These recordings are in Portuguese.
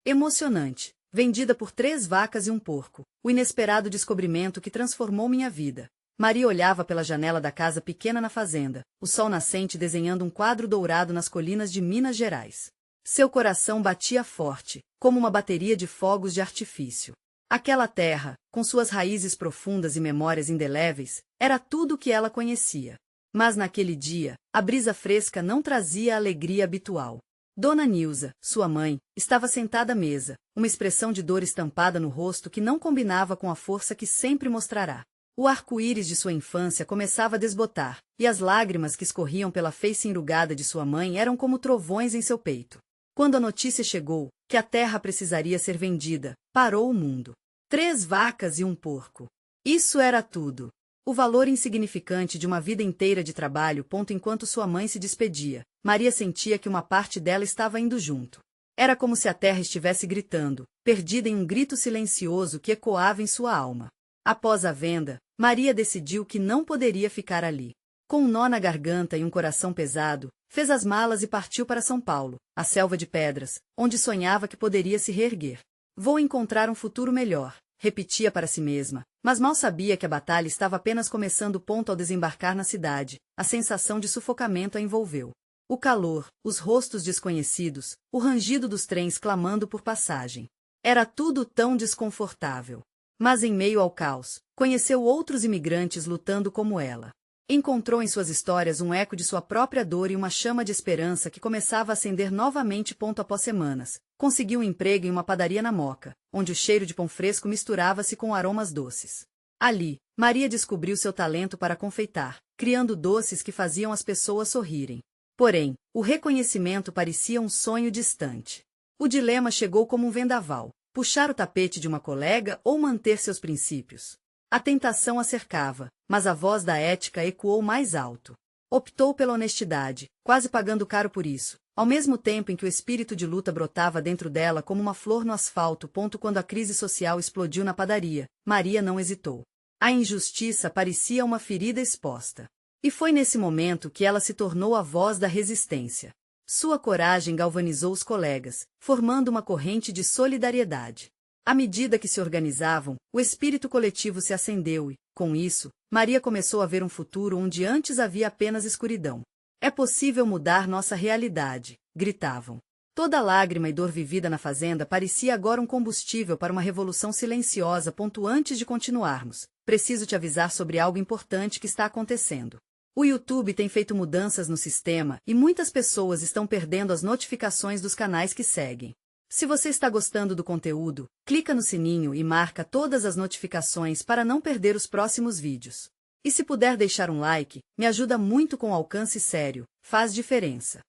Emocionante. Vendida por 3 vacas e um porco. O inesperado descobrimento que transformou minha vida. Maria olhava pela janela da casa pequena na fazenda, o sol nascente desenhando um quadro dourado nas colinas de Minas Gerais. Seu coração batia forte, como uma bateria de fogos de artifício. Aquela terra, com suas raízes profundas e memórias indeléveis, era tudo o que ela conhecia. Mas naquele dia, a brisa fresca não trazia a alegria habitual. Dona Nilza, sua mãe, estava sentada à mesa, uma expressão de dor estampada no rosto que não combinava com a força que sempre mostrará. O arco-íris de sua infância começava a desbotar, e as lágrimas que escorriam pela face enrugada de sua mãe eram como trovões em seu peito. Quando a notícia chegou, que a terra precisaria ser vendida, parou o mundo. 3 vacas e um porco. Isso era tudo. O valor insignificante de uma vida inteira de trabalho. Enquanto sua mãe se despedia, Maria sentia que uma parte dela estava indo junto. Era como se a terra estivesse gritando, perdida em um grito silencioso que ecoava em sua alma. Após a venda, Maria decidiu que não poderia ficar ali. Com um nó na garganta e um coração pesado, fez as malas e partiu para São Paulo, a selva de pedras, onde sonhava que poderia se reerguer. Vou encontrar um futuro melhor, repetia para si mesma, mas mal sabia que a batalha estava apenas começando. Ao desembarcar na cidade, a sensação de sufocamento a envolveu. O calor, os rostos desconhecidos, o rangido dos trens clamando por passagem. Era tudo tão desconfortável. Mas em meio ao caos, conheceu outros imigrantes lutando como ela. Encontrou em suas histórias um eco de sua própria dor e uma chama de esperança que começava a acender novamente. Após semanas, conseguiu um emprego em uma padaria na Moca, onde o cheiro de pão fresco misturava-se com aromas doces. Ali, Maria descobriu seu talento para confeitar, criando doces que faziam as pessoas sorrirem. Porém, o reconhecimento parecia um sonho distante. O dilema chegou como um vendaval: puxar o tapete de uma colega ou manter seus princípios. A tentação a cercava, mas a voz da ética ecoou mais alto. Optou pela honestidade, quase pagando caro por isso, ao mesmo tempo em que o espírito de luta brotava dentro dela como uma flor no asfalto. Quando a crise social explodiu na padaria, Maria não hesitou. A injustiça parecia uma ferida exposta. E foi nesse momento que ela se tornou a voz da resistência. Sua coragem galvanizou os colegas, formando uma corrente de solidariedade. À medida que se organizavam, o espírito coletivo se acendeu e, com isso, Maria começou a ver um futuro onde antes havia apenas escuridão. É possível mudar nossa realidade, gritavam. Toda lágrima e dor vivida na fazenda parecia agora um combustível para uma revolução silenciosa. Antes de continuarmos, preciso te avisar sobre algo importante que está acontecendo. O YouTube tem feito mudanças no sistema e muitas pessoas estão perdendo as notificações dos canais que seguem. Se você está gostando do conteúdo, clica no sininho e marca todas as notificações para não perder os próximos vídeos. E se puder deixar um like, me ajuda muito com alcance sério, faz diferença.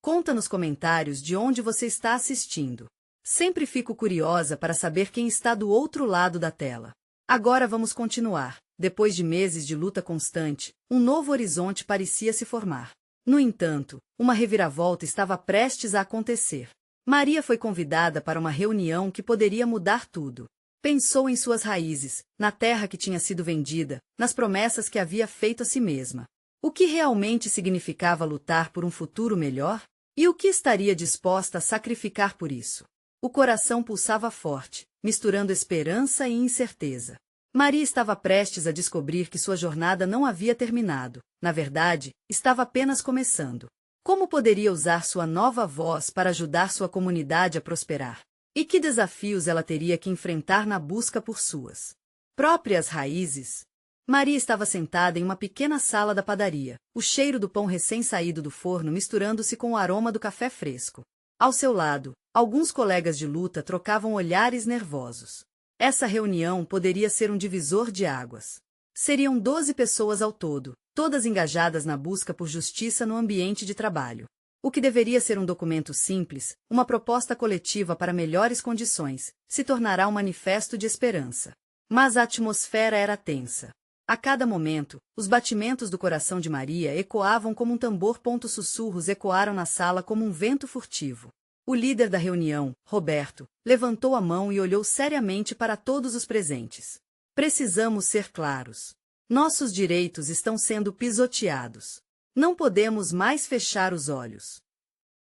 Conta nos comentários de onde você está assistindo. Sempre fico curiosa para saber quem está do outro lado da tela. Agora vamos continuar. Depois de meses de luta constante, um novo horizonte parecia se formar. No entanto, uma reviravolta estava prestes a acontecer. Maria foi convidada para uma reunião que poderia mudar tudo. Pensou em suas raízes, na terra que tinha sido vendida, nas promessas que havia feito a si mesma. O que realmente significava lutar por um futuro melhor? E o que estaria disposta a sacrificar por isso? O coração pulsava forte, misturando esperança e incerteza. Maria estava prestes a descobrir que sua jornada não havia terminado. Na verdade, estava apenas começando. Como poderia usar sua nova voz para ajudar sua comunidade a prosperar? E que desafios ela teria que enfrentar na busca por suas próprias raízes? Maria estava sentada em uma pequena sala da padaria, o cheiro do pão recém-saído do forno misturando-se com o aroma do café fresco. Ao seu lado, alguns colegas de luta trocavam olhares nervosos. Essa reunião poderia ser um divisor de águas. Seriam 12 pessoas ao todo, todas engajadas na busca por justiça no ambiente de trabalho. O que deveria ser um documento simples, uma proposta coletiva para melhores condições, se tornará um manifesto de esperança. Mas a atmosfera era tensa. A cada momento, os batimentos do coração de Maria ecoavam como um tambor. Sussurros ecoaram na sala como um vento furtivo. O líder da reunião, Roberto, levantou a mão e olhou seriamente para todos os presentes. Precisamos ser claros. Nossos direitos estão sendo pisoteados. Não podemos mais fechar os olhos.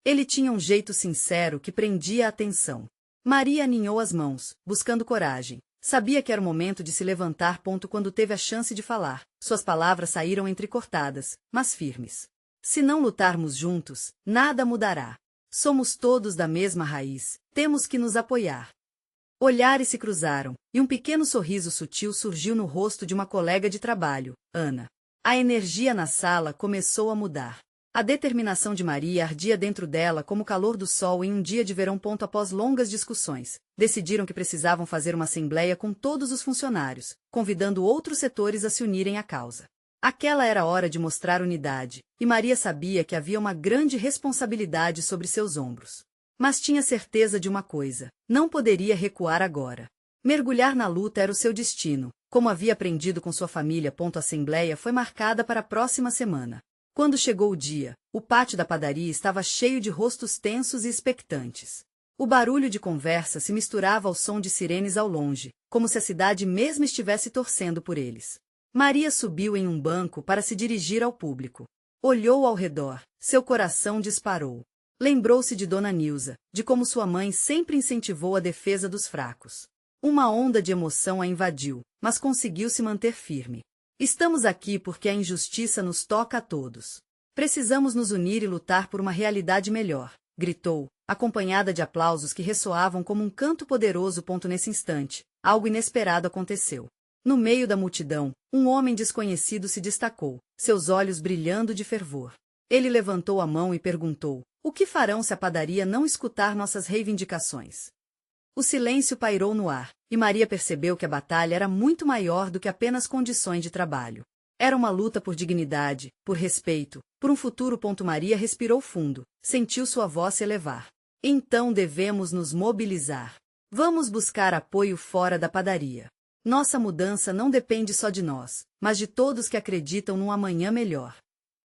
Ele tinha um jeito sincero que prendia a atenção. Maria aninhou as mãos, buscando coragem. Sabia que era o momento de se levantar. Quando teve a chance de falar, suas palavras saíram entrecortadas, mas firmes. Se não lutarmos juntos, nada mudará. Somos todos da mesma raiz, temos que nos apoiar. Olhares se cruzaram, e um pequeno sorriso sutil surgiu no rosto de uma colega de trabalho, Ana. A energia na sala começou a mudar. A determinação de Maria ardia dentro dela como o calor do sol em um dia de verão. Após longas discussões, decidiram que precisavam fazer uma assembleia com todos os funcionários, convidando outros setores a se unirem à causa. Aquela era a hora de mostrar unidade, e Maria sabia que havia uma grande responsabilidade sobre seus ombros. Mas tinha certeza de uma coisa: não poderia recuar agora. Mergulhar na luta era o seu destino, como havia aprendido com sua família. A assembleia foi marcada para a próxima semana. Quando chegou o dia, o pátio da padaria estava cheio de rostos tensos e expectantes. O barulho de conversa se misturava ao som de sirenes ao longe, como se a cidade mesmo estivesse torcendo por eles. Maria subiu em um banco para se dirigir ao público. Olhou ao redor, seu coração disparou. Lembrou-se de Dona Nilza, de como sua mãe sempre incentivou a defesa dos fracos. Uma onda de emoção a invadiu, mas conseguiu se manter firme. Estamos aqui porque a injustiça nos toca a todos. Precisamos nos unir e lutar por uma realidade melhor, gritou, acompanhada de aplausos que ressoavam como um canto poderoso. Nesse instante, algo inesperado aconteceu. No meio da multidão, um homem desconhecido se destacou, seus olhos brilhando de fervor. Ele levantou a mão e perguntou: o que farão se a padaria não escutar nossas reivindicações? O silêncio pairou no ar, e Maria percebeu que a batalha era muito maior do que apenas condições de trabalho. Era uma luta por dignidade, por respeito, por um futuro. Maria respirou fundo, sentiu sua voz se elevar. Então devemos nos mobilizar. Vamos buscar apoio fora da padaria. Nossa mudança não depende só de nós, mas de todos que acreditam num amanhã melhor.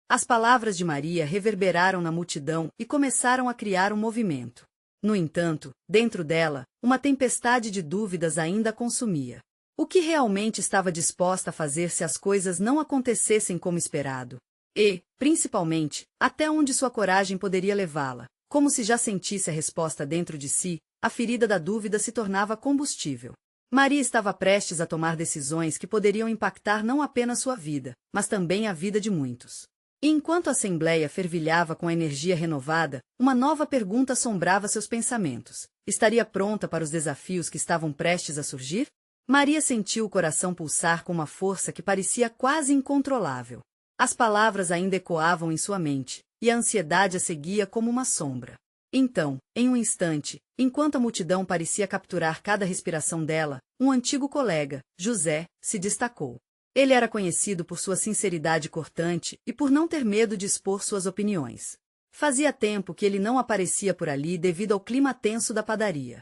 As palavras de Maria reverberaram na multidão e começaram a criar um movimento. No entanto, dentro dela, uma tempestade de dúvidas ainda a consumia. O que realmente estava disposta a fazer se as coisas não acontecessem como esperado? E, principalmente, até onde sua coragem poderia levá-la? Como se já sentisse a resposta dentro de si, a ferida da dúvida se tornava combustível. Maria estava prestes a tomar decisões que poderiam impactar não apenas sua vida, mas também a vida de muitos. E enquanto a assembleia fervilhava com a energia renovada, uma nova pergunta assombrava seus pensamentos. Estaria pronta para os desafios que estavam prestes a surgir? Maria sentiu o coração pulsar com uma força que parecia quase incontrolável. As palavras ainda ecoavam em sua mente, e a ansiedade a seguia como uma sombra. Então, em um instante, enquanto a multidão parecia capturar cada respiração dela, um antigo colega, José, se destacou. Ele era conhecido por sua sinceridade cortante e por não ter medo de expor suas opiniões. Fazia tempo que ele não aparecia por ali devido ao clima tenso da padaria.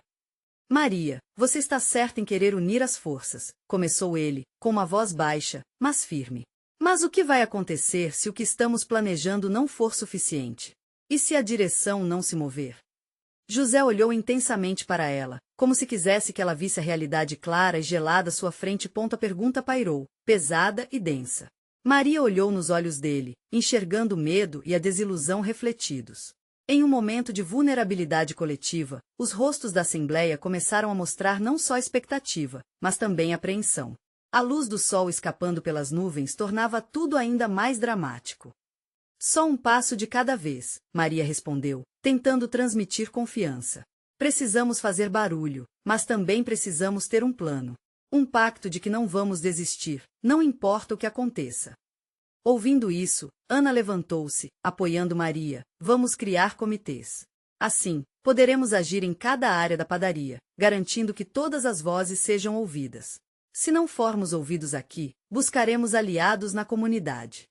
Maria, você está certa em querer unir as forças, começou ele, com uma voz baixa, mas firme. Mas o que vai acontecer se o que estamos planejando não for suficiente? E se a direção não se mover? José olhou intensamente para ela, como se quisesse que ela visse a realidade clara e gelada à sua frente. A pergunta pairou, pesada e densa. Maria olhou nos olhos dele, enxergando o medo e a desilusão refletidos. Em um momento de vulnerabilidade coletiva, os rostos da assembleia começaram a mostrar não só expectativa, mas também apreensão. A luz do sol escapando pelas nuvens tornava tudo ainda mais dramático. Só um passo de cada vez, Maria respondeu, tentando transmitir confiança. Precisamos fazer barulho, mas também precisamos ter um plano. Um pacto de que não vamos desistir, não importa o que aconteça. Ouvindo isso, Ana levantou-se, apoiando Maria. Vamos criar comitês. Assim, poderemos agir em cada área da padaria, garantindo que todas as vozes sejam ouvidas. Se não formos ouvidos aqui, buscaremos aliados na comunidade.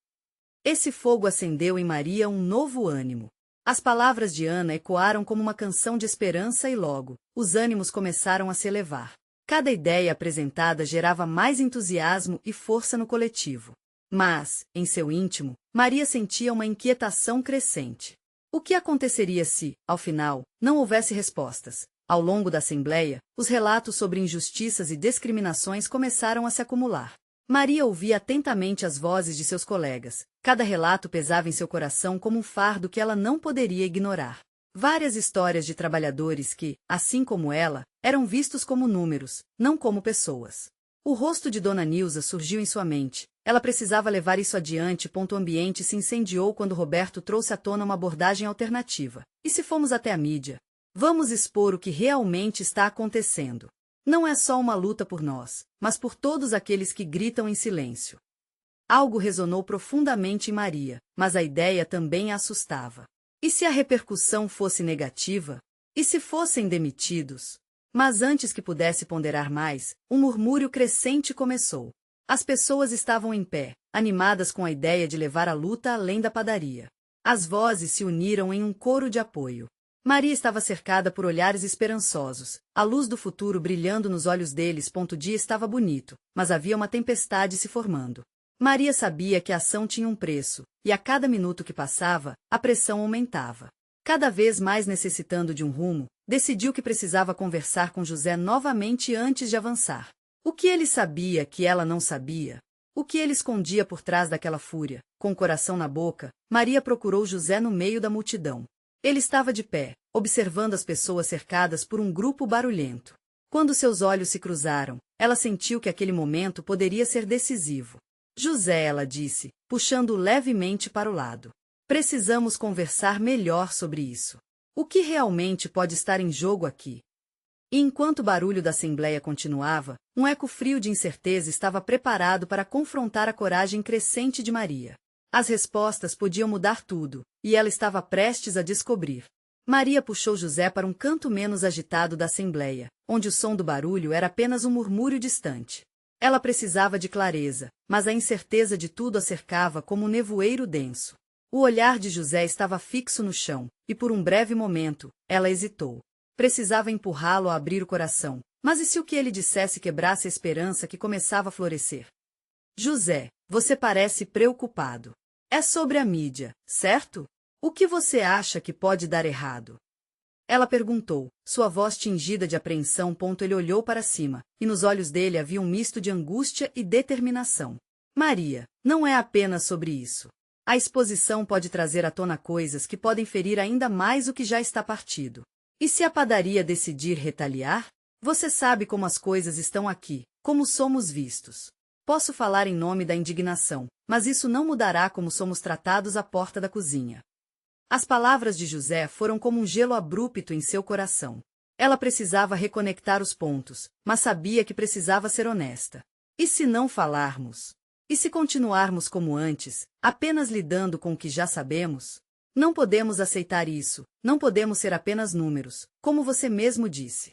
Esse fogo acendeu em Maria um novo ânimo. As palavras de Ana ecoaram como uma canção de esperança e logo, os ânimos começaram a se elevar. Cada ideia apresentada gerava mais entusiasmo e força no coletivo. Mas, em seu íntimo, Maria sentia uma inquietação crescente. O que aconteceria se, ao final, não houvesse respostas? Ao longo da assembleia, os relatos sobre injustiças e discriminações começaram a se acumular. Maria ouvia atentamente as vozes de seus colegas. Cada relato pesava em seu coração como um fardo que ela não poderia ignorar. Várias histórias de trabalhadores que, assim como ela, eram vistos como números, não como pessoas. O rosto de Dona Nilza surgiu em sua mente. Ela precisava levar isso adiante. O ambiente se incendiou quando Roberto trouxe à tona uma abordagem alternativa. E se formos até a mídia? Vamos expor o que realmente está acontecendo. Não é só uma luta por nós, mas por todos aqueles que gritam em silêncio. Algo ressonou profundamente em Maria, mas a ideia também a assustava. E se a repercussão fosse negativa? E se fossem demitidos? Mas antes que pudesse ponderar mais, um murmúrio crescente começou. As pessoas estavam em pé, animadas com a ideia de levar a luta além da padaria. As vozes se uniram em um coro de apoio. Maria estava cercada por olhares esperançosos, a luz do futuro brilhando nos olhos deles. O dia estava bonito, mas havia uma tempestade se formando. Maria sabia que a ação tinha um preço, e a cada minuto que passava, a pressão aumentava. Cada vez mais necessitando de um rumo, decidiu que precisava conversar com José novamente antes de avançar. O que ele sabia que ela não sabia? O que ele escondia por trás daquela fúria? Com o coração na boca, Maria procurou José no meio da multidão. Ele estava de pé, observando as pessoas cercadas por um grupo barulhento. Quando seus olhos se cruzaram, ela sentiu que aquele momento poderia ser decisivo. José, ela disse, puxando-o levemente para o lado. Precisamos conversar melhor sobre isso. O que realmente pode estar em jogo aqui? E enquanto o barulho da assembleia continuava, um eco frio de incerteza estava preparado para confrontar a coragem crescente de Maria. As respostas podiam mudar tudo, e ela estava prestes a descobrir. Maria puxou José para um canto menos agitado da assembleia, onde o som do barulho era apenas um murmúrio distante. Ela precisava de clareza, mas a incerteza de tudo a cercava como um nevoeiro denso. O olhar de José estava fixo no chão, e por um breve momento, ela hesitou. Precisava empurrá-lo a abrir o coração, mas e se o que ele dissesse quebrasse a esperança que começava a florescer? José, você parece preocupado. É sobre a mídia, certo? O que você acha que pode dar errado? Ela perguntou, sua voz tingida de apreensão. Ele olhou para cima, e nos olhos dele havia um misto de angústia e determinação. Maria, não é apenas sobre isso. A exposição pode trazer à tona coisas que podem ferir ainda mais o que já está partido. E se a padaria decidir retaliar? Você sabe como as coisas estão aqui, como somos vistos. Posso falar em nome da indignação, mas isso não mudará como somos tratados à porta da cozinha. As palavras de José foram como um gelo abrupto em seu coração. Ela precisava reconectar os pontos, mas sabia que precisava ser honesta. E se não falarmos? E se continuarmos como antes, apenas lidando com o que já sabemos? Não podemos aceitar isso, não podemos ser apenas números, como você mesmo disse.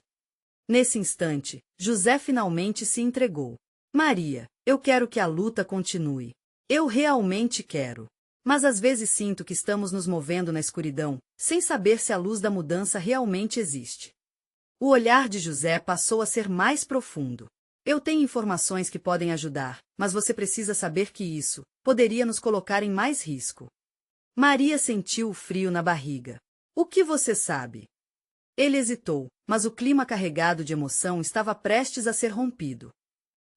Nesse instante, José finalmente se entregou. Maria, eu quero que a luta continue. Eu realmente quero. Mas às vezes sinto que estamos nos movendo na escuridão, sem saber se a luz da mudança realmente existe. O olhar de José passou a ser mais profundo. Eu tenho informações que podem ajudar, mas você precisa saber que isso poderia nos colocar em mais risco. Maria sentiu o frio na barriga. O que você sabe? Ele hesitou, mas o clima carregado de emoção estava prestes a ser rompido.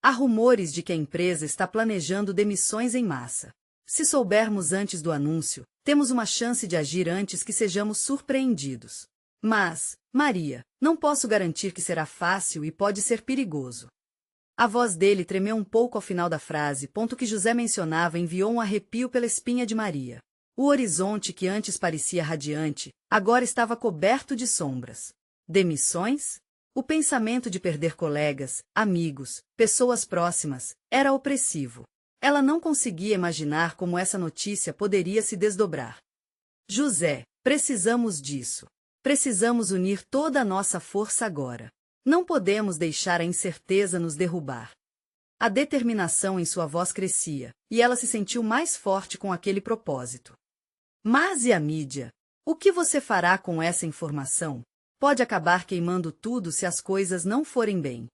Há rumores de que a empresa está planejando demissões em massa. Se soubermos antes do anúncio, temos uma chance de agir antes que sejamos surpreendidos. Mas, Maria, não posso garantir que será fácil e pode ser perigoso. A voz dele tremeu um pouco ao final da frase. Que José mencionava enviou um arrepio pela espinha de Maria. O horizonte que antes parecia radiante, agora estava coberto de sombras. Demissões? O pensamento de perder colegas, amigos, pessoas próximas, era opressivo. Ela não conseguia imaginar como essa notícia poderia se desdobrar. José, precisamos disso. Precisamos unir toda a nossa força agora. Não podemos deixar a incerteza nos derrubar. A determinação em sua voz crescia, e ela se sentiu mais forte com aquele propósito. Mas e a mídia? O que você fará com essa informação? Pode acabar queimando tudo se as coisas não forem bem.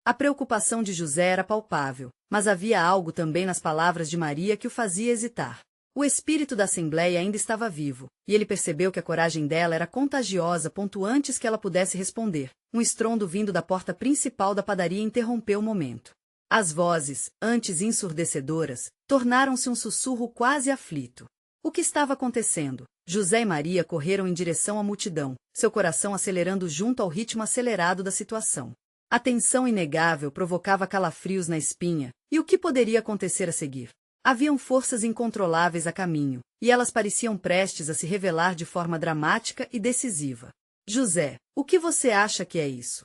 A preocupação de José era palpável, mas havia algo também nas palavras de Maria que o fazia hesitar. O espírito da assembleia ainda estava vivo, e ele percebeu que a coragem dela era contagiosa. Antes que ela pudesse responder, um estrondo vindo da porta principal da padaria interrompeu o momento. As vozes, antes ensurdecedoras, tornaram-se um sussurro quase aflito. O que estava acontecendo? José e Maria correram em direção à multidão, seu coração acelerando junto ao ritmo acelerado da situação. A tensão inegável provocava calafrios na espinha, e o que poderia acontecer a seguir? Haviam forças incontroláveis a caminho, e elas pareciam prestes a se revelar de forma dramática e decisiva. José, o que você acha que é isso?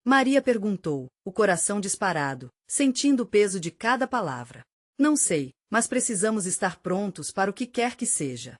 Maria perguntou, o coração disparado, sentindo o peso de cada palavra. Não sei, mas precisamos estar prontos para o que quer que seja.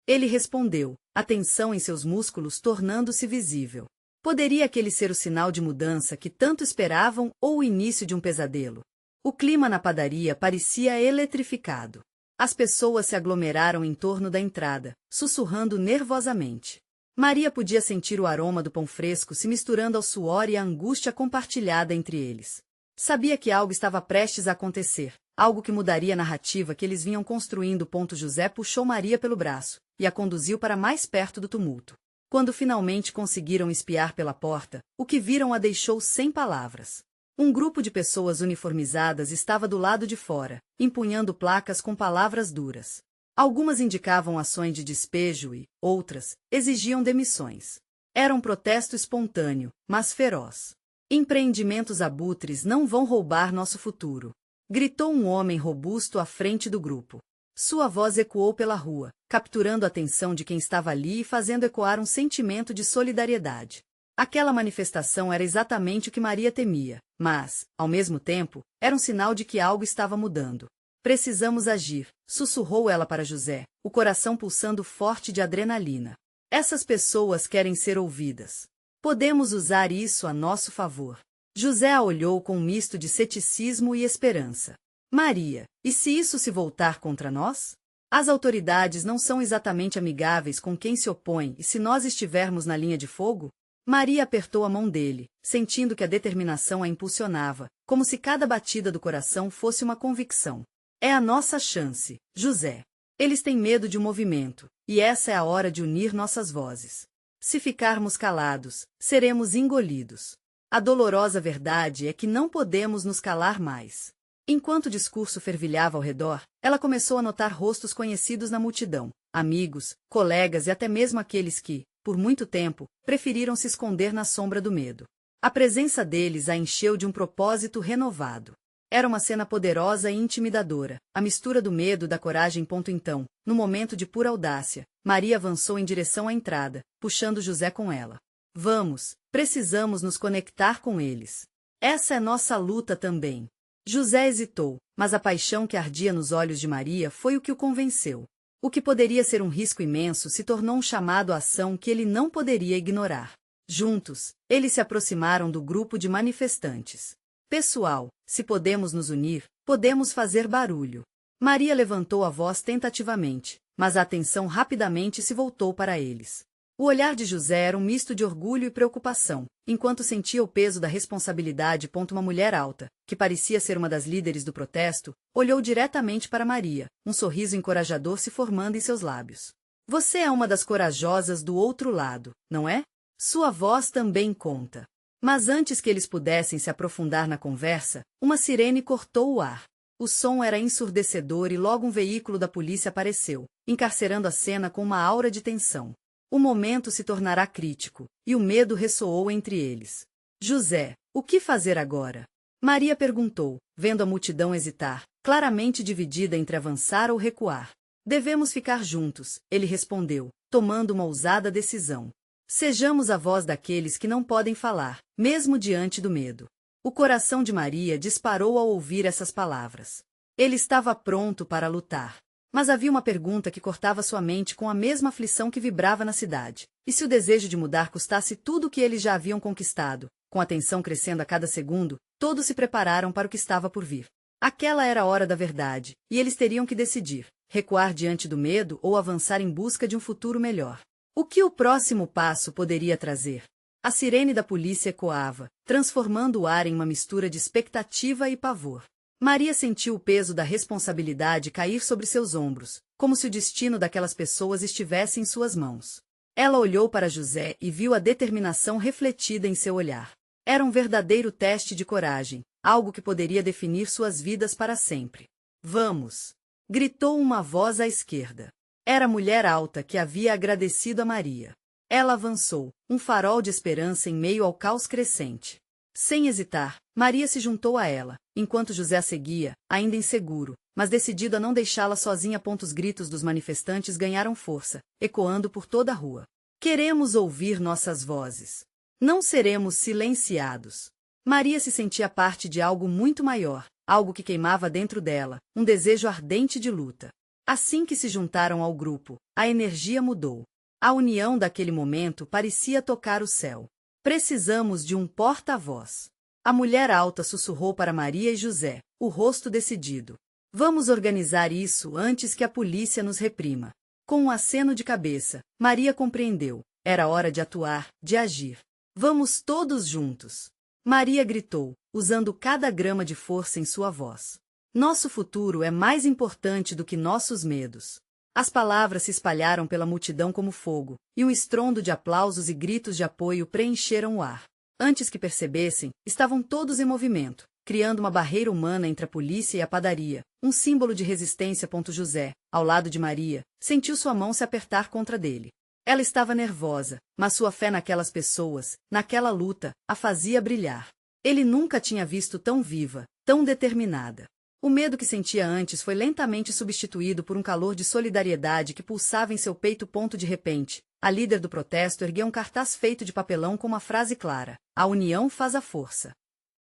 Ele respondeu, a tensão em seus músculos tornando-se visível. Poderia aquele ser o sinal de mudança que tanto esperavam ou o início de um pesadelo? O clima na padaria parecia eletrificado. As pessoas se aglomeraram em torno da entrada, sussurrando nervosamente. Maria podia sentir o aroma do pão fresco se misturando ao suor e à angústia compartilhada entre eles. Sabia que algo estava prestes a acontecer, algo que mudaria a narrativa que eles vinham construindo. José puxou Maria pelo braço e a conduziu para mais perto do tumulto. Quando finalmente conseguiram espiar pela porta, o que viram a deixou sem palavras. Um grupo de pessoas uniformizadas estava do lado de fora, empunhando placas com palavras duras. Algumas indicavam ações de despejo e, outras, exigiam demissões. Era um protesto espontâneo, mas feroz. Empreendimentos abutres não vão roubar nosso futuro, gritou um homem robusto à frente do grupo. Sua voz ecoou pela rua, capturando a atenção de quem estava ali e fazendo ecoar um sentimento de solidariedade. Aquela manifestação era exatamente o que Maria temia, mas, ao mesmo tempo, era um sinal de que algo estava mudando. Precisamos agir, sussurrou ela para José, o coração pulsando forte de adrenalina. Essas pessoas querem ser ouvidas. Podemos usar isso a nosso favor. José a olhou com um misto de ceticismo e esperança. Maria, e se isso se voltar contra nós? As autoridades não são exatamente amigáveis com quem se opõe, e se nós estivermos na linha de fogo? Maria apertou a mão dele, sentindo que a determinação a impulsionava, como se cada batida do coração fosse uma convicção. É a nossa chance, José. Eles têm medo de um movimento, e essa é a hora de unir nossas vozes. Se ficarmos calados, seremos engolidos. A dolorosa verdade é que não podemos nos calar mais. Enquanto o discurso fervilhava ao redor, ela começou a notar rostos conhecidos na multidão, amigos, colegas e até mesmo aqueles que, por muito tempo, preferiram se esconder na sombra do medo. A presença deles a encheu de um propósito renovado. Era uma cena poderosa e intimidadora, a mistura do medo e da coragem. Então, no momento de pura audácia, Maria avançou em direção à entrada, puxando José com ela. Vamos, precisamos nos conectar com eles. Essa é nossa luta também. José hesitou, mas a paixão que ardia nos olhos de Maria foi o que o convenceu. O que poderia ser um risco imenso se tornou um chamado à ação que ele não poderia ignorar. Juntos, eles se aproximaram do grupo de manifestantes. Pessoal, se podemos nos unir, podemos fazer barulho. Maria levantou a voz tentativamente, mas a atenção rapidamente se voltou para eles. O olhar de José era um misto de orgulho e preocupação, enquanto sentia o peso da responsabilidade. Uma mulher alta, que parecia ser uma das líderes do protesto, olhou diretamente para Maria, um sorriso encorajador se formando em seus lábios. Você é uma das corajosas do outro lado, não é? Sua voz também conta. Mas antes que eles pudessem se aprofundar na conversa, uma sirene cortou o ar. O som era ensurdecedor e logo um veículo da polícia apareceu, encarcerando a cena com uma aura de tensão. O momento se tornará crítico, e o medo ressoou entre eles. José, o que fazer agora? Maria perguntou, vendo a multidão hesitar, claramente dividida entre avançar ou recuar. Devemos ficar juntos, ele respondeu, tomando uma ousada decisão. Sejamos a voz daqueles que não podem falar, mesmo diante do medo. O coração de Maria disparou ao ouvir essas palavras. Ele estava pronto para lutar. Mas havia uma pergunta que cortava sua mente com a mesma aflição que vibrava na cidade. E se o desejo de mudar custasse tudo o que eles já haviam conquistado? Com a tensão crescendo a cada segundo, todos se prepararam para o que estava por vir. Aquela era a hora da verdade, e eles teriam que decidir, recuar diante do medo ou avançar em busca de um futuro melhor. O que o próximo passo poderia trazer? A sirene da polícia ecoava, transformando o ar em uma mistura de expectativa e pavor. Maria sentiu o peso da responsabilidade cair sobre seus ombros, como se o destino daquelas pessoas estivesse em suas mãos. Ela olhou para José e viu a determinação refletida em seu olhar. Era um verdadeiro teste de coragem, algo que poderia definir suas vidas para sempre. Vamos! Gritou uma voz à esquerda. Era a mulher alta que havia agradecido a Maria. Ela avançou, um farol de esperança em meio ao caos crescente. Sem hesitar, Maria se juntou a ela, enquanto José a seguia, ainda inseguro, mas decidido a não deixá-la sozinha. Os gritos dos manifestantes ganharam força, ecoando por toda a rua. Queremos ouvir nossas vozes. Não seremos silenciados. Maria se sentia parte de algo muito maior, algo que queimava dentro dela, um desejo ardente de luta. Assim que se juntaram ao grupo, a energia mudou. A união daquele momento parecia tocar o céu. Precisamos de um porta-voz. A mulher alta sussurrou para Maria e José, o rosto decidido. Vamos organizar isso antes que a polícia nos reprima. Com um aceno de cabeça, Maria compreendeu. Era hora de atuar, de agir. Vamos todos juntos. Maria gritou, usando cada grama de força em sua voz. Nosso futuro é mais importante do que nossos medos. As palavras se espalharam pela multidão como fogo, e um estrondo de aplausos e gritos de apoio preencheram o ar. Antes que percebessem, estavam todos em movimento, criando uma barreira humana entre a polícia e a padaria, um símbolo de resistência. José, ao lado de Maria, sentiu sua mão se apertar contra dele. Ela estava nervosa, mas sua fé naquelas pessoas, naquela luta, a fazia brilhar. Ele nunca tinha visto tão viva, tão determinada. O medo que sentia antes foi lentamente substituído por um calor de solidariedade que pulsava em seu peito. De repente, a líder do protesto ergueu um cartaz feito de papelão com uma frase clara: "A união faz a força".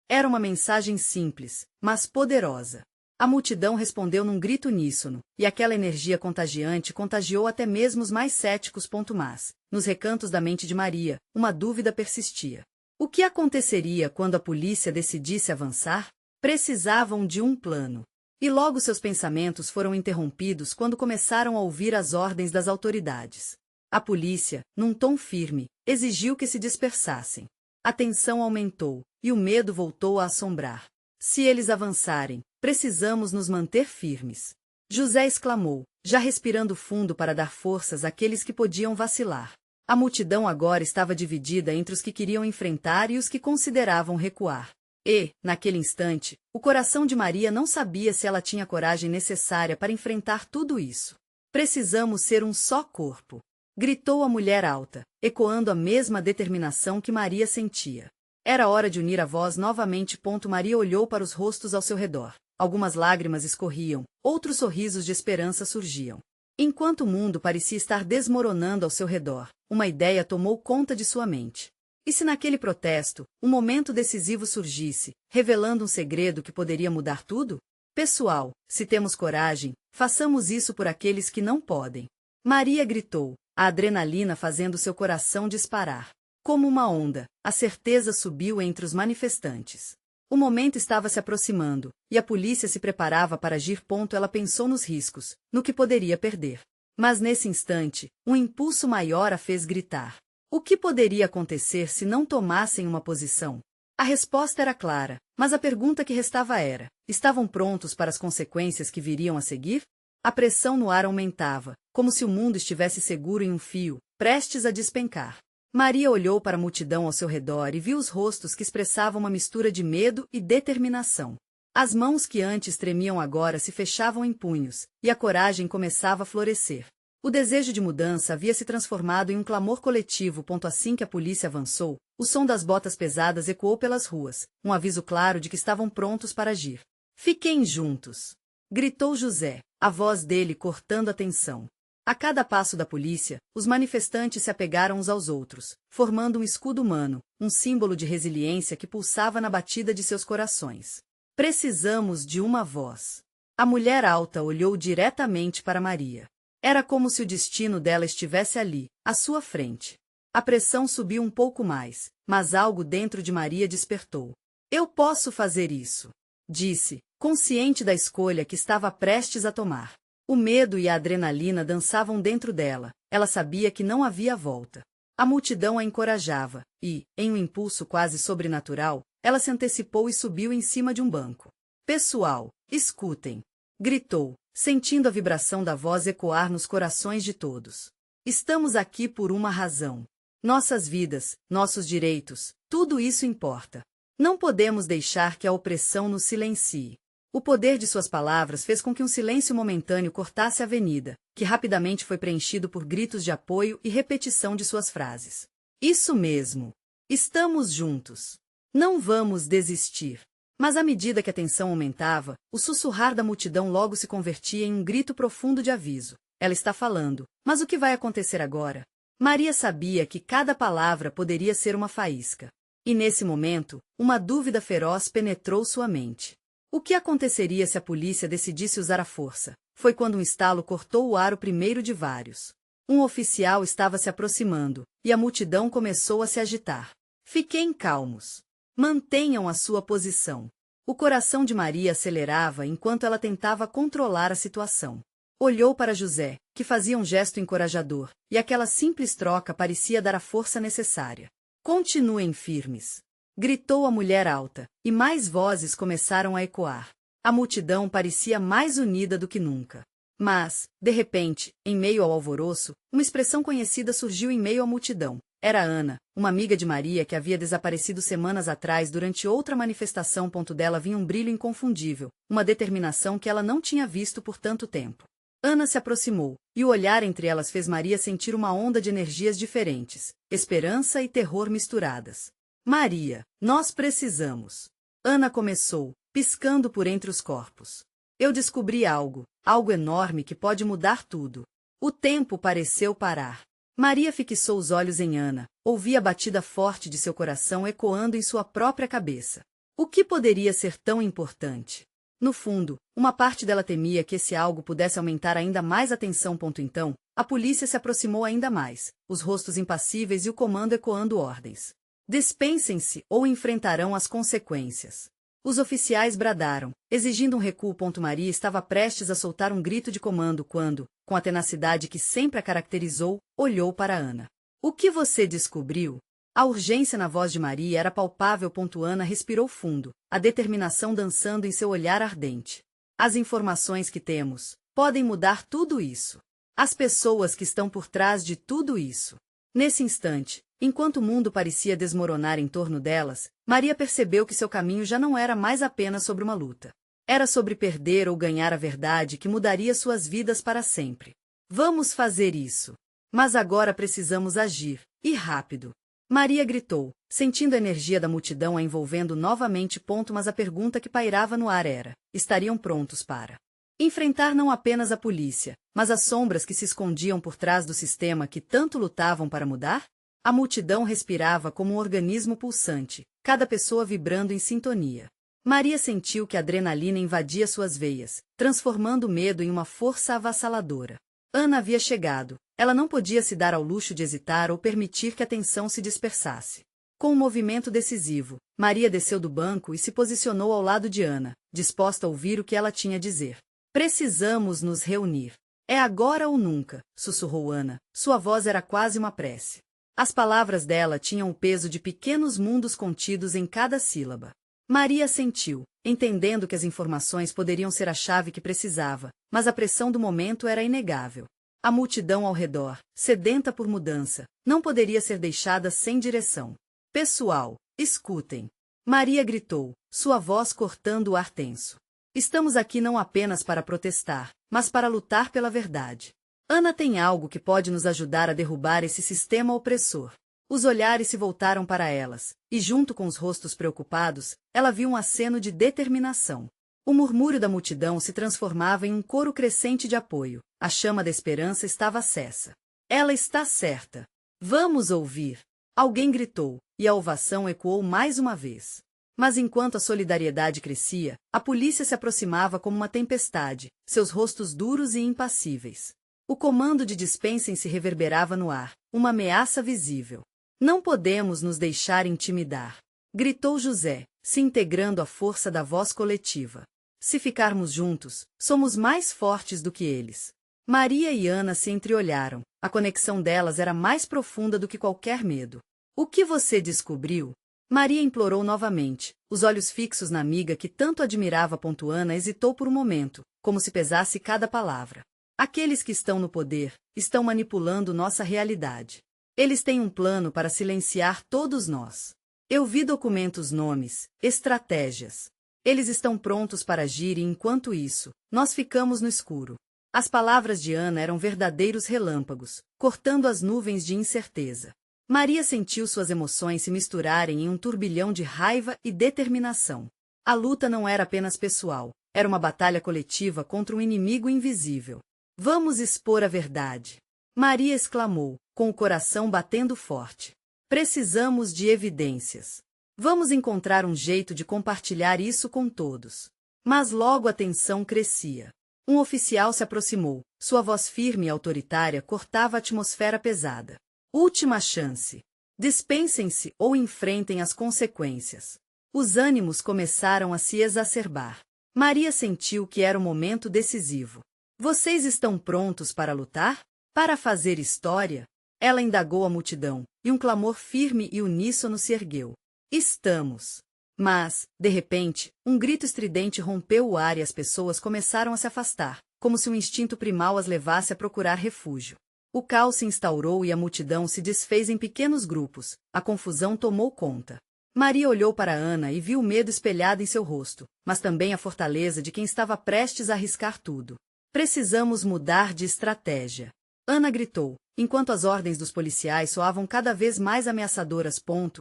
Era uma mensagem simples, mas poderosa. A multidão respondeu num grito uníssono, e aquela energia contagiante contagiou até mesmo os mais céticos. Mas, nos recantos da mente de Maria, uma dúvida persistia. O que aconteceria quando a polícia decidisse avançar? Precisavam de um plano. E logo seus pensamentos foram interrompidos quando começaram a ouvir as ordens das autoridades. A polícia, num tom firme, exigiu que se dispersassem. A tensão aumentou, e o medo voltou a assombrar. Se eles avançarem, precisamos nos manter firmes. José exclamou, já respirando fundo para dar forças àqueles que podiam vacilar. A multidão agora estava dividida entre os que queriam enfrentar e os que consideravam recuar. E, naquele instante, o coração de Maria não sabia se ela tinha a coragem necessária para enfrentar tudo isso. Precisamos ser um só corpo, gritou a mulher alta, ecoando a mesma determinação que Maria sentia. Era hora de unir a voz novamente. Maria olhou para os rostos ao seu redor. Algumas lágrimas escorriam, outros sorrisos de esperança surgiam. Enquanto o mundo parecia estar desmoronando ao seu redor, uma ideia tomou conta de sua mente. E se naquele protesto, um momento decisivo surgisse, revelando um segredo que poderia mudar tudo? Pessoal, se temos coragem, façamos isso por aqueles que não podem. Maria gritou, a adrenalina fazendo seu coração disparar. Como uma onda, a certeza subiu entre os manifestantes. O momento estava se aproximando, e a polícia se preparava para agir. Ela pensou nos riscos, no que poderia perder. Mas nesse instante, um impulso maior a fez gritar. O que poderia acontecer se não tomassem uma posição? A resposta era clara, mas a pergunta que restava era: estavam prontos para as consequências que viriam a seguir? A pressão no ar aumentava, como se o mundo estivesse seguro em um fio, prestes a despencar. Maria olhou para a multidão ao seu redor e viu os rostos que expressavam uma mistura de medo e determinação. As mãos que antes tremiam agora se fechavam em punhos, e a coragem começava a florescer. O desejo de mudança havia se transformado em um clamor coletivo. Assim que a polícia avançou, o som das botas pesadas ecoou pelas ruas, um aviso claro de que estavam prontos para agir. "Fiquem juntos!" gritou José, a voz dele cortando a tensão. A cada passo da polícia, os manifestantes se apegaram uns aos outros, formando um escudo humano, um símbolo de resiliência que pulsava na batida de seus corações. Precisamos de uma voz. A mulher alta olhou diretamente para Maria. Era como se o destino dela estivesse ali, à sua frente. A pressão subiu um pouco mais, mas algo dentro de Maria despertou. "Eu posso fazer isso", disse, consciente da escolha que estava prestes a tomar. O medo e a adrenalina dançavam dentro dela, ela sabia que não havia volta. A multidão a encorajava, e, em um impulso quase sobrenatural, ela se antecipou e subiu em cima de um banco. "Pessoal, escutem!" gritou, sentindo a vibração da voz ecoar nos corações de todos. "Estamos aqui por uma razão. Nossas vidas, nossos direitos, tudo isso importa. Não podemos deixar que a opressão nos silencie. O poder de suas palavras fez com que um silêncio momentâneo cortasse a avenida, que rapidamente foi preenchido por gritos de apoio e repetição de suas frases. Isso mesmo! Estamos juntos! Não vamos desistir! Mas à medida que a tensão aumentava, o sussurrar da multidão logo se convertia em um grito profundo de aviso. Ela está falando, mas o que vai acontecer agora? Maria sabia que cada palavra poderia ser uma faísca. E nesse momento, uma dúvida feroz penetrou sua mente. O que aconteceria se a polícia decidisse usar a força? Foi quando um estalo cortou o ar, o primeiro de vários. Um oficial estava se aproximando, e a multidão começou a se agitar. Fiquem calmos. Mantenham a sua posição. O coração de Maria acelerava enquanto ela tentava controlar a situação. Olhou para José, que fazia um gesto encorajador, e aquela simples troca parecia dar a força necessária. Continuem firmes. Gritou a mulher alta, e mais vozes começaram a ecoar. A multidão parecia mais unida do que nunca. Mas, de repente, em meio ao alvoroço, uma expressão conhecida surgiu em meio à multidão. Era Ana, uma amiga de Maria que havia desaparecido semanas atrás durante outra manifestação. Dela vinha um brilho inconfundível, uma determinação que ela não tinha visto por tanto tempo. Ana se aproximou, e o olhar entre elas fez Maria sentir uma onda de energias diferentes, esperança e terror misturadas. Maria, nós precisamos. Ana começou, piscando por entre os corpos. Eu descobri algo enorme que pode mudar tudo. O tempo pareceu parar. Maria fixou os olhos em Ana, ouvia a batida forte de seu coração ecoando em sua própria cabeça. O que poderia ser tão importante? No fundo, uma parte dela temia que esse algo pudesse aumentar ainda mais a tensão. Então, a polícia se aproximou ainda mais, os rostos impassíveis e o comando ecoando ordens. Dispensem-se ou enfrentarão as consequências. Os oficiais bradaram, exigindo um recuo. Maria estava prestes a soltar um grito de comando quando, com a tenacidade que sempre a caracterizou, olhou para Ana. O que você descobriu? A urgência na voz de Maria era palpável. Ana respirou fundo, a determinação dançando em seu olhar ardente. As informações que temos podem mudar tudo isso. As pessoas que estão por trás de tudo isso. Nesse instante, enquanto o mundo parecia desmoronar em torno delas, Maria percebeu que seu caminho já não era mais apenas sobre uma luta. Era sobre perder ou ganhar a verdade que mudaria suas vidas para sempre. Vamos fazer isso. Mas agora precisamos agir, e rápido. Maria gritou, sentindo a energia da multidão a envolvendo novamente. Mas a pergunta que pairava no ar era: estariam prontos para enfrentar não apenas a polícia, mas as sombras que se escondiam por trás do sistema que tanto lutavam para mudar? A multidão respirava como um organismo pulsante, cada pessoa vibrando em sintonia. Maria sentiu que a adrenalina invadia suas veias, transformando o medo em uma força avassaladora. Ana havia chegado, ela não podia se dar ao luxo de hesitar ou permitir que a tensão se dispersasse. Com um movimento decisivo, Maria desceu do banco e se posicionou ao lado de Ana, disposta a ouvir o que ela tinha a dizer. Precisamos nos reunir. É agora ou nunca, sussurrou Ana, sua voz era quase uma prece. As palavras dela tinham o peso de pequenos mundos contidos em cada sílaba. Maria sentiu, entendendo que as informações poderiam ser a chave que precisava, mas a pressão do momento era inegável. A multidão ao redor, sedenta por mudança, não poderia ser deixada sem direção. Pessoal, escutem. Maria gritou, sua voz cortando o ar tenso. Estamos aqui não apenas para protestar, mas para lutar pela verdade. Ana tem algo que pode nos ajudar a derrubar esse sistema opressor. Os olhares se voltaram para elas, e junto com os rostos preocupados, ela viu um aceno de determinação. O murmúrio da multidão se transformava em um coro crescente de apoio. A chama da esperança estava acesa. Ela está certa. Vamos ouvir. Alguém gritou, e a ovação ecoou mais uma vez. Mas enquanto a solidariedade crescia, a polícia se aproximava como uma tempestade, seus rostos duros e impassíveis. O comando de dispensem-se reverberava no ar, uma ameaça visível. Não podemos nos deixar intimidar, gritou José, se integrando à força da voz coletiva. Se ficarmos juntos, somos mais fortes do que eles. Maria e Ana se entreolharam, a conexão delas era mais profunda do que qualquer medo. O que você descobriu? Maria implorou novamente, os olhos fixos na amiga que tanto admirava. Ana hesitou por um momento, como se pesasse cada palavra. Aqueles que estão no poder, estão manipulando nossa realidade. Eles têm um plano para silenciar todos nós. Eu vi documentos, nomes, estratégias. Eles estão prontos para agir e enquanto isso, nós ficamos no escuro. As palavras de Ana eram verdadeiros relâmpagos, cortando as nuvens de incerteza. Maria sentiu suas emoções se misturarem em um turbilhão de raiva e determinação. A luta não era apenas pessoal, era uma batalha coletiva contra um inimigo invisível. Vamos expor a verdade. Maria exclamou, com o coração batendo forte. Precisamos de evidências. Vamos encontrar um jeito de compartilhar isso com todos. Mas logo a tensão crescia. Um oficial se aproximou, sua voz firme e autoritária cortava a atmosfera pesada. Última chance. Dispensem-se ou enfrentem as consequências. Os ânimos começaram a se exacerbar. Maria sentiu que era o momento decisivo. Vocês estão prontos para lutar? Para fazer história? Ela indagou a multidão, e um clamor firme e uníssono se ergueu. Estamos. Mas, de repente, um grito estridente rompeu o ar e as pessoas começaram a se afastar, como se um instinto primal as levasse a procurar refúgio. O caos se instaurou e a multidão se desfez em pequenos grupos. A confusão tomou conta. Maria olhou para Ana e viu o medo espelhado em seu rosto, mas também a fortaleza de quem estava prestes a arriscar tudo. Precisamos mudar de estratégia. Ana gritou, enquanto as ordens dos policiais soavam cada vez mais ameaçadoras.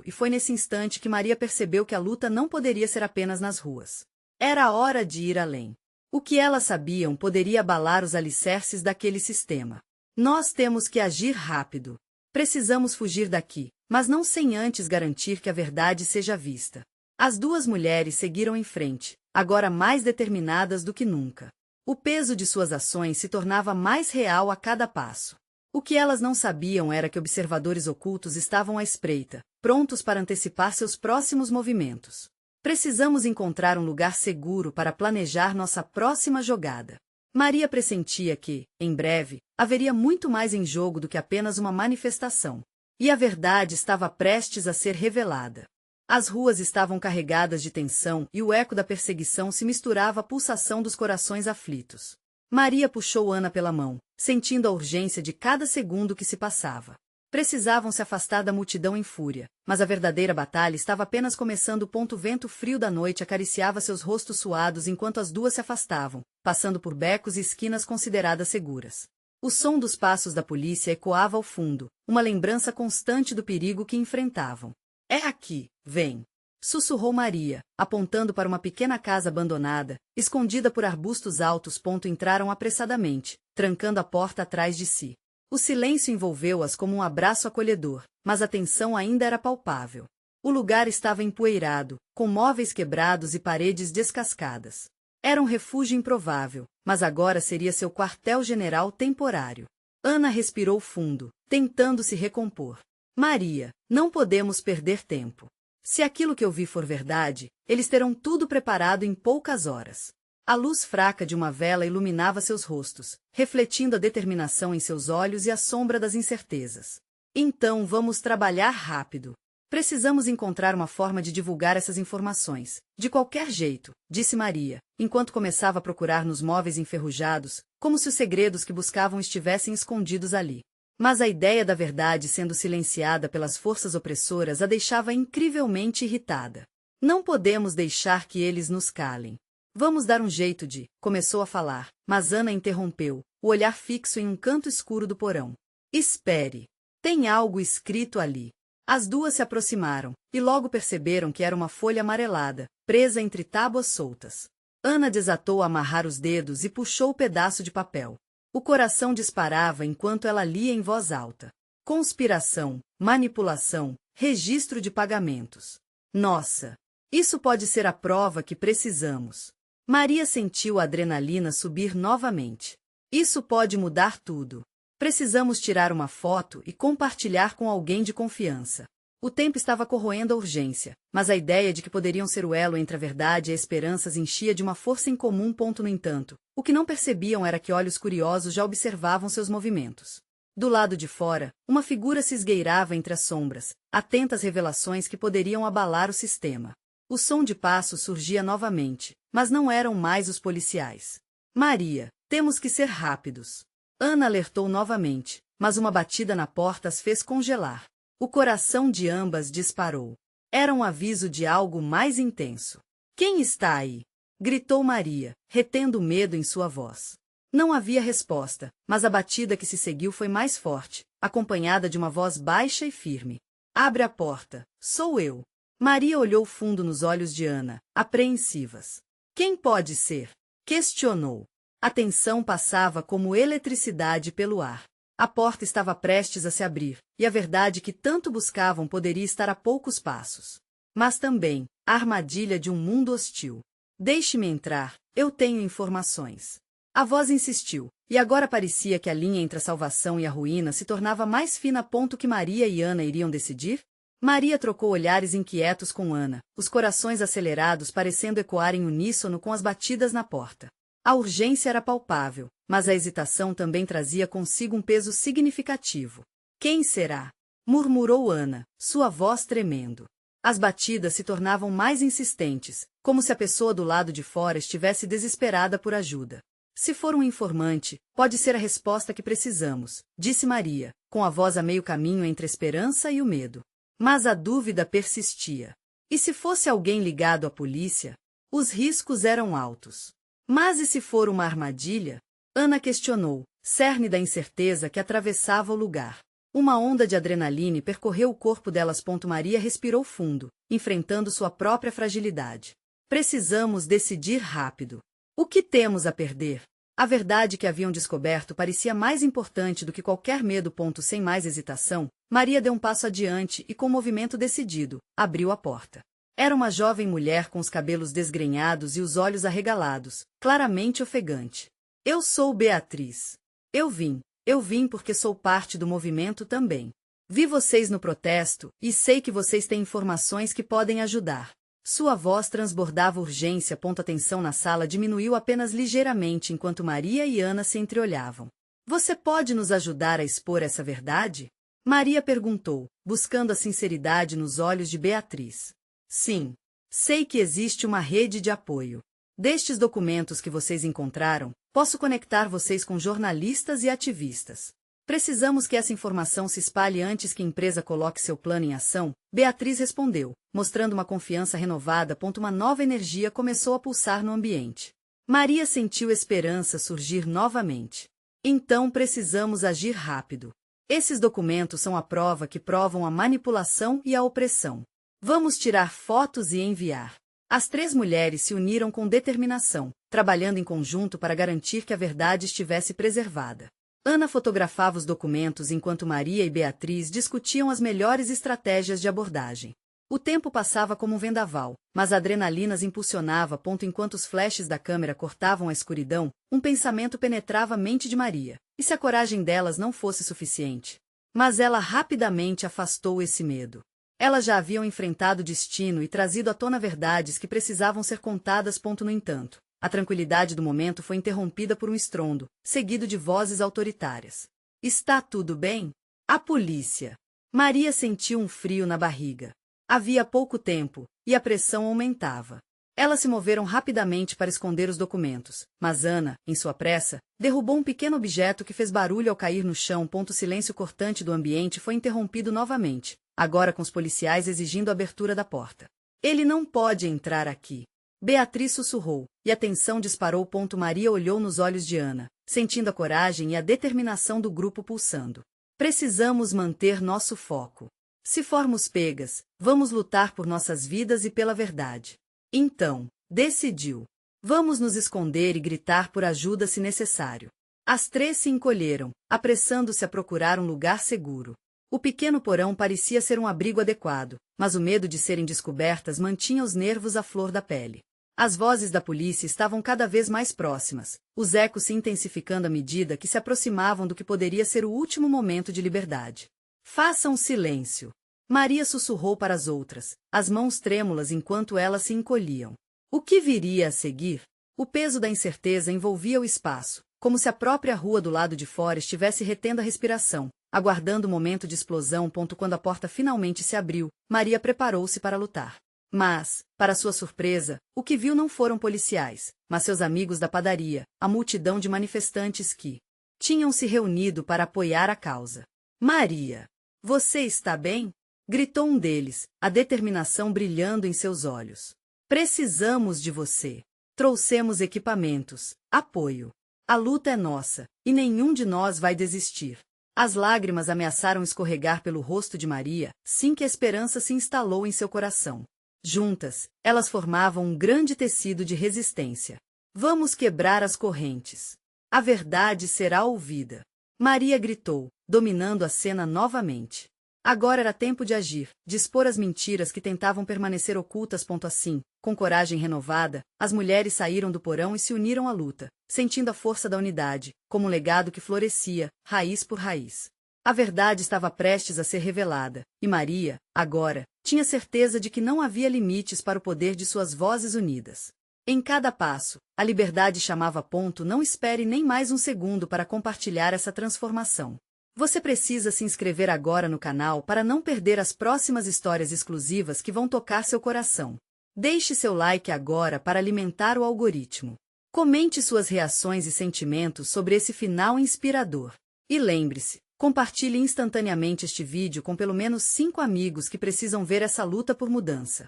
E foi nesse instante que Maria percebeu que a luta não poderia ser apenas nas ruas. Era a hora de ir além. O que elas sabiam poderia abalar os alicerces daquele sistema. Nós temos que agir rápido. Precisamos fugir daqui, mas não sem antes garantir que a verdade seja vista. As duas mulheres seguiram em frente, agora mais determinadas do que nunca. O peso de suas ações se tornava mais real a cada passo. O que elas não sabiam era que observadores ocultos estavam à espreita, prontos para antecipar seus próximos movimentos. Precisamos encontrar um lugar seguro para planejar nossa próxima jogada. Maria pressentia que, em breve, haveria muito mais em jogo do que apenas uma manifestação. E a verdade estava prestes a ser revelada. As ruas estavam carregadas de tensão e o eco da perseguição se misturava à pulsação dos corações aflitos. Maria puxou Ana pela mão, sentindo a urgência de cada segundo que se passava. Precisavam se afastar da multidão em fúria, mas a verdadeira batalha estava apenas começando. O vento frio da noite acariciava seus rostos suados enquanto as duas se afastavam, passando por becos e esquinas consideradas seguras. O som dos passos da polícia ecoava ao fundo, uma lembrança constante do perigo que enfrentavam. É aqui, vem! Sussurrou Maria, apontando para uma pequena casa abandonada, escondida por arbustos altos. Entraram apressadamente, trancando a porta atrás de si. O silêncio envolveu-as como um abraço acolhedor, mas a tensão ainda era palpável. O lugar estava empoeirado, com móveis quebrados e paredes descascadas. Era um refúgio improvável, mas agora seria seu quartel-general temporário. Ana respirou fundo, tentando se recompor. Maria, não podemos perder tempo. Se aquilo que eu vi for verdade, eles terão tudo preparado em poucas horas. A luz fraca de uma vela iluminava seus rostos, refletindo a determinação em seus olhos e a sombra das incertezas. Então vamos trabalhar rápido. Precisamos encontrar uma forma de divulgar essas informações. De qualquer jeito, disse Maria, enquanto começava a procurar nos móveis enferrujados, como se os segredos que buscavam estivessem escondidos ali. Mas a ideia da verdade sendo silenciada pelas forças opressoras a deixava incrivelmente irritada. Não podemos deixar que eles nos calem. Vamos dar um jeito de... Começou a falar, mas Ana interrompeu, o olhar fixo em um canto escuro do porão. Espere. Tem algo escrito ali. As duas se aproximaram, e logo perceberam que era uma folha amarelada, presa entre tábuas soltas. Ana desatou a amarrar os dedos e puxou o pedaço de papel. O coração disparava enquanto ela lia em voz alta. Conspiração, manipulação, registro de pagamentos. Nossa! Isso pode ser a prova que precisamos. Maria sentiu a adrenalina subir novamente. Isso pode mudar tudo. Precisamos tirar uma foto e compartilhar com alguém de confiança. O tempo estava corroendo a urgência, mas a ideia de que poderiam ser o elo entre a verdade e a esperança as enchia de uma força incomum. No entanto, o que não percebiam era que olhos curiosos já observavam seus movimentos. Do lado de fora, uma figura se esgueirava entre as sombras, atenta às revelações que poderiam abalar o sistema. O som de passos surgia novamente, mas não eram mais os policiais. Maria, temos que ser rápidos. Ana alertou novamente, mas uma batida na porta as fez congelar. O coração de ambas disparou. Era um aviso de algo mais intenso. Quem está aí? Gritou Maria, retendo o medo em sua voz. Não havia resposta, mas a batida que se seguiu foi mais forte, acompanhada de uma voz baixa e firme. Abre a porta, sou eu. Maria olhou fundo nos olhos de Ana, apreensivas. Quem pode ser? Questionou. A tensão passava como eletricidade pelo ar. A porta estava prestes a se abrir, e a verdade que tanto buscavam poderia estar a poucos passos. Mas também, a armadilha de um mundo hostil. Deixe-me entrar, eu tenho informações. A voz insistiu, e agora parecia que a linha entre a salvação e a ruína se tornava mais fina a ponto que Maria e Ana iriam decidir? Maria trocou olhares inquietos com Ana, os corações acelerados parecendo ecoar em uníssono com as batidas na porta. A urgência era palpável, mas a hesitação também trazia consigo um peso significativo. Quem será? Murmurou Ana, sua voz tremendo. As batidas se tornavam mais insistentes, como se a pessoa do lado de fora estivesse desesperada por ajuda. Se for um informante, pode ser a resposta que precisamos, disse Maria, com a voz a meio caminho entre a esperança e o medo. Mas a dúvida persistia. E se fosse alguém ligado à polícia? Os riscos eram altos. Mas e se for uma armadilha? Ana questionou, cerne da incerteza que atravessava o lugar. Uma onda de adrenalina percorreu o corpo delas. Maria respirou fundo, enfrentando sua própria fragilidade. Precisamos decidir rápido. O que temos a perder? A verdade que haviam descoberto parecia mais importante do que qualquer medo. Sem mais hesitação, Maria deu um passo adiante e, com um movimento decidido, abriu a porta. Era uma jovem mulher com os cabelos desgrenhados e os olhos arregalados, claramente ofegante. Eu sou Beatriz. Eu vim porque sou parte do movimento também. Vi vocês no protesto e sei que vocês têm informações que podem ajudar. Sua voz transbordava urgência. A tensão na sala diminuiu apenas ligeiramente enquanto Maria e Ana se entreolhavam. Você pode nos ajudar a expor essa verdade? Maria perguntou, buscando a sinceridade nos olhos de Beatriz. Sim. Sei que existe uma rede de apoio. Destes documentos que vocês encontraram, posso conectar vocês com jornalistas e ativistas. Precisamos que essa informação se espalhe antes que a empresa coloque seu plano em ação, Beatriz respondeu, mostrando uma confiança renovada. Uma nova energia começou a pulsar no ambiente. Maria sentiu esperança surgir novamente. Então precisamos agir rápido. Esses documentos são a prova que provam a manipulação e a opressão. Vamos tirar fotos e enviar. As três mulheres se uniram com determinação, trabalhando em conjunto para garantir que a verdade estivesse preservada. Ana fotografava os documentos enquanto Maria e Beatriz discutiam as melhores estratégias de abordagem. O tempo passava como um vendaval, mas a adrenalina as impulsionava. Enquanto os flashes da câmera cortavam a escuridão, um pensamento penetrava a mente de Maria. E se a coragem delas não fosse suficiente? Mas ela rapidamente afastou esse medo. Elas já haviam enfrentado o destino e trazido à tona verdades que precisavam ser contadas. No entanto, a tranquilidade do momento foi interrompida por um estrondo, seguido de vozes autoritárias. Está tudo bem? A polícia. Maria sentiu um frio na barriga. Havia pouco tempo, e a pressão aumentava. Elas se moveram rapidamente para esconder os documentos, mas Ana, em sua pressa, derrubou um pequeno objeto que fez barulho ao cair no chão. O silêncio cortante do ambiente foi interrompido novamente, agora com os policiais exigindo a abertura da porta. Ele não pode entrar aqui. Beatriz sussurrou, e a tensão disparou. Maria olhou nos olhos de Ana, sentindo a coragem e a determinação do grupo pulsando. Precisamos manter nosso foco. Se formos pegas, vamos lutar por nossas vidas e pela verdade. Então, decidiu. Vamos nos esconder e gritar por ajuda se necessário. As três se encolheram, apressando-se a procurar um lugar seguro. O pequeno porão parecia ser um abrigo adequado, mas o medo de serem descobertas mantinha os nervos à flor da pele. As vozes da polícia estavam cada vez mais próximas, os ecos se intensificando à medida que se aproximavam do que poderia ser o último momento de liberdade. Façam silêncio. Maria sussurrou para as outras, as mãos trêmulas enquanto elas se encolhiam. O que viria a seguir? O peso da incerteza envolvia o espaço, como se a própria rua do lado de fora estivesse retendo a respiração, aguardando o momento de explosão. Quando a porta finalmente se abriu, Maria preparou-se para lutar. Mas, para sua surpresa, o que viu não foram policiais, mas seus amigos da padaria, a multidão de manifestantes que tinham se reunido para apoiar a causa. Maria, você está bem? Gritou um deles, a determinação brilhando em seus olhos. Precisamos de você. Trouxemos equipamentos, apoio. A luta é nossa, e nenhum de nós vai desistir. As lágrimas ameaçaram escorregar pelo rosto de Maria, assim que a esperança se instalou em seu coração. Juntas, elas formavam um grande tecido de resistência. Vamos quebrar as correntes. A verdade será ouvida. Maria gritou, dominando a cena novamente. Agora era tempo de agir, de expor as mentiras que tentavam permanecer ocultas. Assim, com coragem renovada, as mulheres saíram do porão e se uniram à luta, sentindo a força da unidade, como um legado que florescia, raiz por raiz. A verdade estava prestes a ser revelada, e Maria, agora, tinha certeza de que não havia limites para o poder de suas vozes unidas. Em cada passo, a liberdade chamava. Não espere nem mais um segundo para compartilhar essa transformação. Você precisa se inscrever agora no canal para não perder as próximas histórias exclusivas que vão tocar seu coração. Deixe seu like agora para alimentar o algoritmo. Comente suas reações e sentimentos sobre esse final inspirador. E lembre-se, compartilhe instantaneamente este vídeo com pelo menos 5 amigos que precisam ver essa luta por mudança.